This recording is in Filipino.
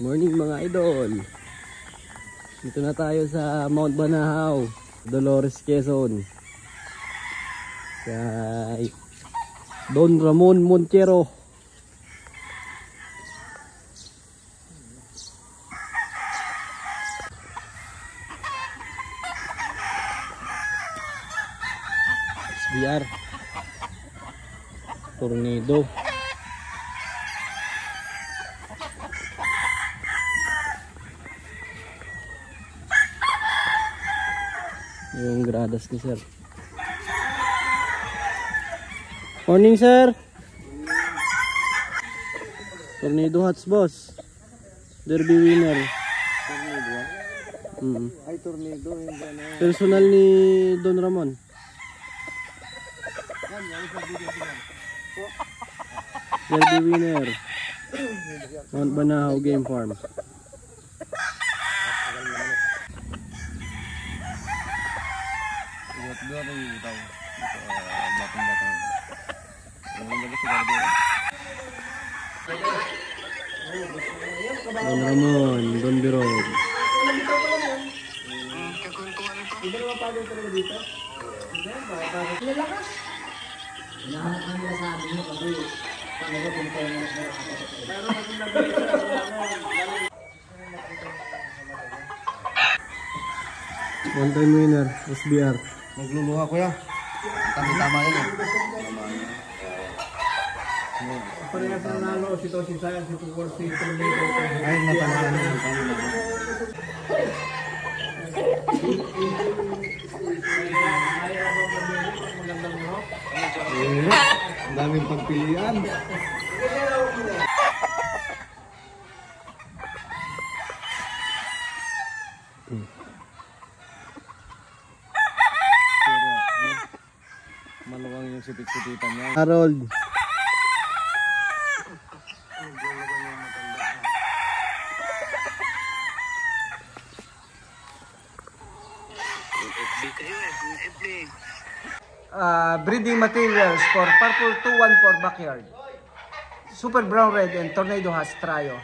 Morning mga idol. Dito na tayo sa Mount Banahaw, Dolores, Quezon. Kay Don Ramon Montero. SBR Tornado. Yung gradas ni sir. Morning sir. Tornado Hats boss. Derby winner. Tornado? Ay tornado. Personal ni Don Ramon. Derby winner. Mount Banahaw Game Farm. Don Ramon, Don Birog. One time winner, SBR. Nagluluha ko ya. Tama yan eh. Parehas na nalo si Tosin Sayang, si Tukwar, si Tornado. Ay, natamaan na. Ang daming pagpilian. Maluwang yung sipit-sipitan niya. Harold. Breeding materials for Purple 214 backyard. Super Brown Red and Tornado Hats Trio.